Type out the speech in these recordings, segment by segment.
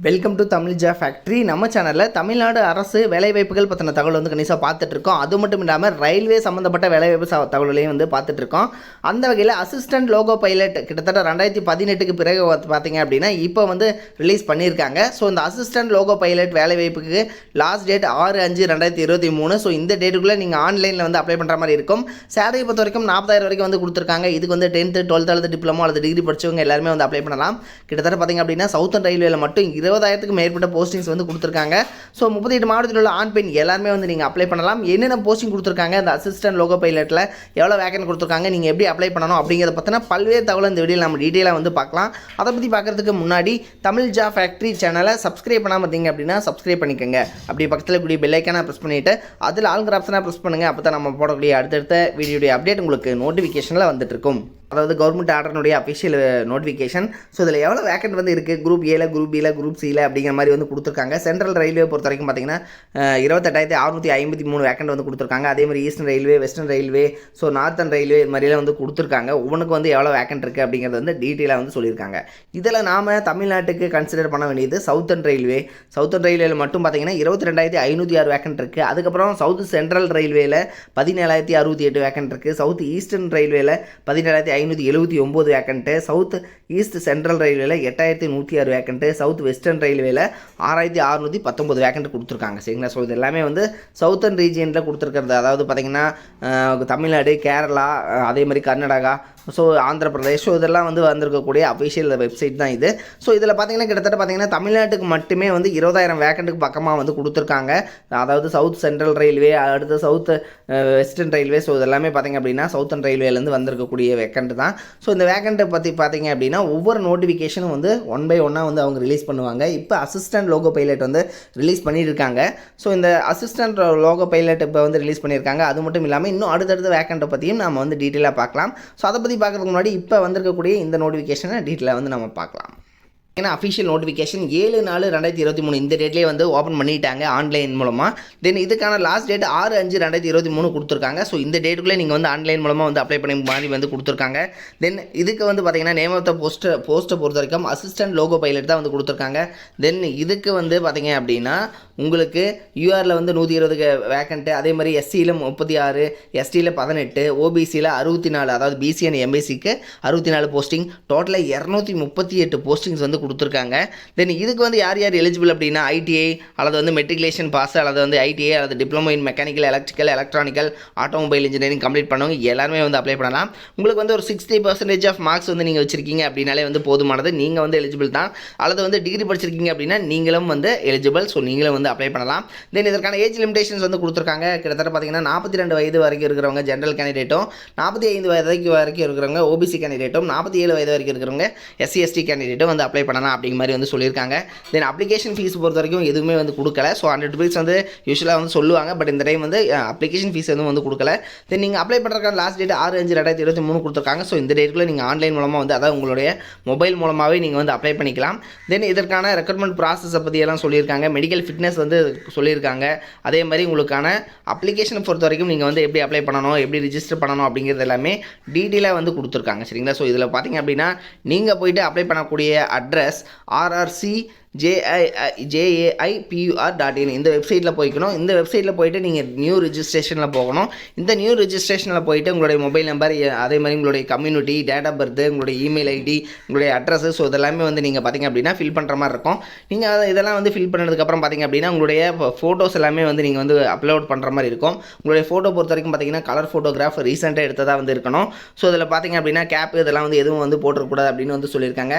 Welcome to Tamil factory. நம்ம சேனலில் தமிழ்நாடு அரசு வேலைவாய்ப்புகள் பற்றின தகவல் வந்து கணிசாக பார்த்துட்ருக்கோம். அது மட்டும் இல்லாமல் ரயில்வே சம்மந்தப்பட்ட வேலைவாய்ப்பு தகவல்களையும் வந்து பார்த்துட்ருக்கோம். அந்த வகையில் அசிஸ்டன்ட் லோகோ பைலட் கிட்டத்தட்ட 2018க்கு பிறகு பார்த்தீங்க அப்படின்னா இப்போ வந்து ரிலீஸ் பண்ணியிருக்காங்க. ஸோ இந்த அசிஸ்டன்ட் லோகோ பைலட் வேலைவாய்ப்புக்கு லாஸ்ட் டேட் 6/5/2023. ஸோ இந்த டேட்டுக்குள்ளே நீங்கள் ஆன்லைனில் வந்து அப்ளை பண்ணுற மாதிரி இருக்கும். சேலரி பொறுத்த வரைக்கும் 40,000 வரைக்கும் வந்து கொடுத்துருக்காங்க. இதுக்கு வந்து 10th 12th அல்லது டிப்ளமோ அல்லது டிகிரி படித்தவங்க எல்லாருமே வந்து அப்ளை பண்ணலாம். கிட்டத்தட்ட பார்த்திங்க அப்படின்னா சவுத்தர்ன் ரயில்வேல மட்டும் 20,000க்கு மேற்பட்ட போஸ்டிங்ஸ் வந்து கொடுத்துருக்காங்க. ஸோ 38 மாவட்டத்தில் உள்ள ஆண் பெண் எல்லாருமே வந்து நீங்கள் அப்ளை பண்ணலாம். என்னென்ன போஸ்டிங் கொடுத்துருக்காங்க, இந்த அசிஸ்டன்ட் லோகோ பைலட்டில் எவ்வளோ வேக்கன்ட் கொடுத்துருக்காங்க, நீங்கள் எப்படி அப்ளை பண்ணணும் அப்படிங்கிறத பற்றின பல்வேறு தகவல் இந்த வீடியோவில் நம்ம டீட்டெயிலாக வந்து பார்க்கலாம். அதை பற்றி பார்க்குறதுக்கு முன்னாடி தமிழ் ஃபேக்ட்ரி சேனலை சப்ஸ்கிரைப் பண்ணாமல் இருந்தீங்க அப்படின்னா சப்ஸ்கிரைப் பண்ணிக்கோங்க. அப்படி பக்கத்தில் கூடிய பெல் ஐக்கானை ப்ரெஸ் பண்ணிவிட்டு அதில் ஆல்கிற ஆப்ஷனாக ப்ரெஸ் பண்ணுங்கள். அப்போ தான் நம்ம போடக்கூடிய அடுத்தடுத்த வீடியோடைய அப்டேட் உங்களுக்கு நோட்டிஃபிகேஷனில் வந்துட்டு இருக்கும். அதாவது கவர்மெண்ட் ஆர்டர்னுடைய அஃபிஷியல் நோட்டிஃபிகேஷன். ஸோ இதில் எவ்வளோ வேக்கன்ட் வந்து இருக்குது, குரூப் ஏல, குரூப் பியில், குரூப் சியில் அப்படிங்கிற மாதிரி வந்து கொடுத்துருக்காங்க. சென்ட்ரல் ரயில்வே பொறுத்த வரைக்கும் பார்த்தீங்கன்னா 28,653 வேக்கன்ட் வந்து கொடுத்துருக்காங்க. அதே மாதிரி eastern railway, western railway, so northern railway இது மாதிரிலாம் வந்து கொடுத்துருக்காங்க. ஒவ்வொன்றுக்கு வந்து எவ்வளோ வேக்கன்ட் இருக்குது அப்படிங்கிறது வந்து டீட்டெயிலாக வந்து சொல்லியிருக்காங்க. இதில் நாம் தமிழ்நாட்டுக்கு கன்சிடர் பண்ண வேண்டியது சவுத்தர்ன் ரயில்வே. சவுத்தர்ன் ரயில்வேல மட்டும் பார்த்தீங்கன்னா 22,506 வேக்கன்ட் இருக்குது. அதுக்கப்புறம் சவுத் சென்ட்ரல் ரயில்வேல 17,068 வேக்கன்ட் இருக்குது. சவுத் ஈஸ்டர்ன் ரயில்வேல 17,579 வேக்கன்ட்டு. சவுத் ஈஸ்ட் சென்ட்ரல் ரயில்வேல 8,106 வேக்கன்ட்டு. சவுத் வெஸ்டர்ன் ரயில்வேல 6,619 வேக்கன்ட் கொடுத்துருக்காங்க. சரிங்களா? ஸோ இது எல்லாமே வந்து சவுத்தர்ன் ரீஜியனில் கொடுத்துருக்கிறது. அதாவது பார்த்திங்கன்னா தமிழ்நாடு, கேரளா, அதே மாதிரி கர்நாடகா, ஸோ ஆந்திர பிரதேஷ், ஸோ இதெல்லாம் வந்து வந்திருக்கக்கூடிய அஃபிஷியல் வெப்சைட் தான் இது. ஸோ இதில் பார்த்திங்கன்னா கிட்டத்தட்ட பார்த்திங்கன்னா தமிழ்நாட்டுக்கு மட்டுமே வந்து 20,000 வேக்கண்ட்டுக்கு பக்கமாக வந்து கொடுத்துருக்காங்க. அதாவது சவுத் சென்ட்ரல் ரயில்வே, அடுத்து சவுத் வெஸ்டர்ன் ரயில்வே, ஸோ இதெல்லாமே பார்த்திங்க அப்படின்னா சவுத்தர்ன் ரயில்வேலேருந்து வந்திருக்கக்கூடிய வேக்கண்ட் தான். ஸோ இந்த வேக்கண்ட்டை பற்றி பார்த்திங்க அப்படின்னா ஒவ்வொரு நோட்டிஃபிகேஷனும் வந்து 1 by 1 வந்து அவங்க ரிலீஸ் பண்ணுவாங்க. இப்போ அசிஸ்டன்ட் லோகோ பைலட் வந்து ரிலீஸ் பண்ணியிருக்காங்க. ஸோ இந்த அசிஸ்டன்ட் லோகோ பைலட் இப்போ வந்து ரிலீஸ் பண்ணியிருக்காங்க. அது மட்டும் இல்லாமல் இன்னும் அடுத்தடுத்த வேக்கண்ட்டை பற்றியும் நம்ம வந்து டீட்டெயிலாக பார்க்கலாம். ஸோ அதை பற்றி பார்க்குறதுக்கு முன்னாடி இப்போ வந்திருக்கக்கூடிய இந்த நோட்டிஃபிகேஷனை டீட்டெயிலாக வந்து நம்ம பார்க்கலாம். ஏன்னா அஃபிஷியல் நோட்டிஃபிகேஷன் 7/4/2023 இந்த டேட்லேயே வந்து ஓப்பன் பண்ணிட்டாங்க ஆன்லைன் மூலமாக. தென் இதுக்கான லாஸ்ட் டேட் 6/5/2023 கொடுத்துருக்காங்க. ஸோ இந்த டேட்டுக்குள்ளே நீங்கள் வந்து ஆன்லைன் மூலமாக வந்து அப்ளை பண்ணி மாதிரி வந்து கொடுத்துருக்காங்க. தென் இதுக்கு வந்து பார்த்தீங்கன்னா நேம் ஆஃப் த போஸ்ட்டை பொறுத்த வரைக்கும் அசிஸ்டன்ட் லோகோ பைலட் தான் வந்து கொடுத்துருக்காங்க. தென் இதுக்கு வந்து பார்த்தீங்க அப்படின்னா உங்களுக்கு யூஆரில் வந்து 120 வேக்கண்ட்டு, அதே மாதிரி எஸ்சியில் 36, எஸ்டியில் 18, ஓபிசியில் 64, அதாவது பிசி அண்ட் எம்பிசிக்கு 64 போஸ்டிங், டோட்டலாக 238 போஸ்டிங்ஸ் வந்து கொடுத்துருக்காங்க. தென் இதுக்கு வந்து யார் யார் எலிஜிபிள் அப்படின்னா ஐடிஐ அல்லது வந்து மெட்ரிகுலேஷன் பாஸ் அல்லது வந்து ஐடிஐ அல்லது diploma in mechanical, electrical, electronical, automobile engineering complete பண்ணவங்க எல்லாருமே வந்து அப்ளை பண்ணலாம். உங்களுக்கு வந்து ஒரு 60% ஆஃப் மார்க்ஸ் வந்து நீங்கள் வச்சிருக்கீங்க அப்படின்னாலே வந்து போதுமானது, நீங்கள் வந்து எலிஜிபிள் தான். அல்லது வந்து டிகிரி படிச்சிருக்கீங்க அப்படின்னா நீங்களும் வந்து எலிஜிபிள். ஸோ நீங்களும் வந்து அப்ளை பண்ணலாம். தென் இதற்கான ஏஜ் லிமிடேஷன்ஸ் வந்து கொடுத்துருக்காங்க. கிட்டத்தட்ட பார்த்தீங்கன்னா 42 வயது வரைக்கும் இருக்கிறவங்க ஜென்ரல் கேண்டிடேட்டும், 45 வயது வரைக்கும் இருக்கிறவங்க ஓபிசி கேண்டிடேட்டும், 47 வயது வரைக்கும் இருக்கிறவங்க எஸ்சி எஸ்டி கேண்டிடேட்டும் வந்து அப்ளை பண்ணலாம் அப்படிங்கிற மாதிரி வந்து சொல்லியிருக்காங்க. தென் அப்ளிகேஷன் ஃபீஸ் பொறுத்த வரைக்கும் எதுவுமே வந்து கொடுக்கல. ஸோ 100 rupees வந்து யூஸ்வலாக வந்து சொல்லுவாங்க. பட் இந்த டைம் வந்து அப்ளிகேஷன் ஃபீஸ் எதுவும் வந்து கொடுக்கல. தென் நீங்கள் அப்ளை பண்ணுறதுக்கான லாஸ்ட் டேட் 6/5/2023 கொடுத்துருக்காங்க. ஸோ இந்த டேட்டுக்குள்ளே நீங்கள் ஆன்லைன் மூலமாக வந்து அதாவது உங்களுடைய மொபைல் மூலமாகவே நீங்கள் வந்து அப்ளை பண்ணிக்கலாம். தென் இதற்கான ரெக்ரூட்மெண்ட் ப்ராசஸை பற்றி எல்லாம் சொல்லியிருக்காங்க. மெடிக்கல் ஃபிட்னஸ் வந்து சொல்லியிருக்காங்க. அதே மாதிரி உங்களுக்கான அப்ளிகேஷனை பொறுத்த வரைக்கும் நீங்கள் வந்து எப்படி அப்ளை பண்ணணும், எப்படி ரிஜிஸ்டர் பண்ணணும் அப்படிங்கிறது எல்லாமே டீட்டெயிலாக வந்து கொடுத்துருக்காங்க. சரிங்களா? ஸோ இதில் பார்த்தீங்க அப்படின்னா நீங்கள் போய்ட்டு அப்ளை பண்ணக்கூடிய அட்ரஸ் RRCJAIPUR.in இந்த வெப்சைட்டில் போய்க்கணும். இந்த வெப்சைட்டில் போய்ட்டு நீங்கள் நியூ ரிஜிஸ்ட்ரேஷனில் போகணும். இந்த நியூ ரிஜிஸ்ட்ரேஷனில் போய்ட்டு உங்களுடைய மொபைல் நம்பர், அதே மாதிரி உங்களுடைய கம்யூனிட்டி, டேட் ஆஃப் பர்த், உங்களுடைய இமெயில் ஐடி, உங்களுடைய அட்ரஸு, ஸோ இதெல்லாமே வந்து நீங்கள் பார்த்திங்க அப்படின்னா ஃபில் பண்ணுற மாதிரி இருக்கும். நீங்கள் இதெல்லாம் வந்து ஃபில் பண்ணதுக்கப்புறம் பார்த்திங்க அப்படின்னா உங்களுடைய ஃபோட்டோஸ் எல்லாமே வந்து நீங்கள் வந்து அப்லோட் பண்ணுற மாதிரி இருக்கும். உங்களுடைய ஃபோட்டோ பொறுத்த வரைக்கும் பார்த்திங்கன்னா கலர் ஃபோட்டோகிராஃப் ரீசெண்டாக எடுத்ததாக வந்து இருக்கணும். ஸோ இதில் பார்த்திங்க அப்படின்னா கேப் இதெல்லாம் வந்து எதுவும் வந்து போட்டுருக்கூடாது அப்படின்னு வந்து சொல்லியிருக்காங்க.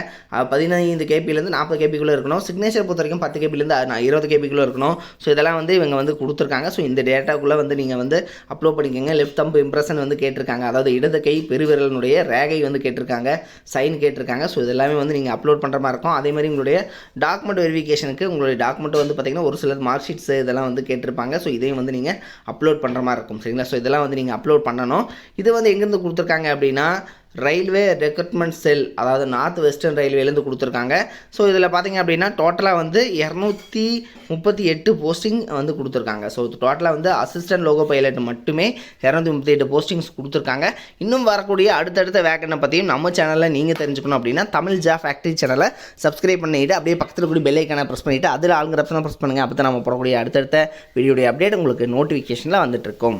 15 கேபிலேருந்து 40 கேபிக்குள்ளே இருக்கணும். சிக்னேச்சர் பொறுத்த வரைக்கும் 10 கேபிலேருந்து 20 கேபிக்குள்ளே இருக்கணும். ஸோ இதெல்லாம் வந்து இவங்க வந்து கொடுத்துருக்காங்க. ஸோ இந்த டேட்டாக்குள்ளே வந்து நீங்கள் வந்து அப்லோட் பண்ணிக்கோங்க. லெஃப்ட் தம்ப் இம்ப்ரெஷன் வந்து கேட்டிருக்காங்க. அதாவது இடது கை பெருவிரலினுடைய ரேகை வந்து கேட்டிருக்காங்க, சைன் கேட்டிருக்காங்க. ஸோ இதெல்லாமே வந்து நீங்கள் அப்லோட் பண்ணுற மாதிரி இருக்கும். அதே மாதிரி உங்களுடைய டாக்குமெண்ட் வெரிஃபிகேஷனுக்கு உங்களுடைய டாக்குமெண்ட் வந்து பார்த்திங்கன்னா ஒரு சிலர் மார்க் ஷீட்ஸ் இதெல்லாம் வந்து கேட்டிருப்பாங்க. ஸோ இதையும் வந்து நீங்கள் அப்லோட் பண்ணுற மாதிரி இருக்கும். சரிங்களா? ஸோ இதெல்லாம் வந்து நீங்கள் அப்லோட் பண்ணணும். இது வந்து எங்கேருந்து கொடுத்துருக்காங்க அப்படின்னா ரயில்வே ரெக்ரூட்மெண்ட் செல், அதாவது நார்த் வெஸ்டர்ன் ரயில்வேலேருந்து கொடுத்துருக்காங்க. ஸோ இதில் பார்த்திங்க அப்படின்னா டோட்டலாக வந்து 238 போஸ்டிங் வந்து கொடுத்துருக்காங்க. ஸோ டோட்டலாக வந்து அசிஸ்டன்ட் லோகோ பைலட் மட்டுமே 238 போஸ்டிங்ஸ் கொடுத்துருக்காங்க. இன்னும் வரக்கூடிய அடுத்தடுத்த வேக்கனை பற்றியும் நம்ம சேனலில் நீங்கள் தெரிஞ்சுக்கணும் அப்படின்னா தமிழ் ஜாப் ஃபேக்ட்ரி சேனலை சப்ஸ்கிரைப் பண்ணிவிட்டு அப்படியே பக்கத்தில் கூடிய பெல் ஐக்கானை ப்ரெஸ் பண்ணிவிட்டு அதில் ஆளுங்கிற ஆப்ஷனை ப்ரெஸ் பண்ணுங்கள். அப்போ தான் நம்ம போடக்கூடிய அடுத்தடுத்த வீடியோடைய அப்டேட் உங்களுக்கு நோட்டிஃபிகேஷனில் வந்துட்டுருக்கும்.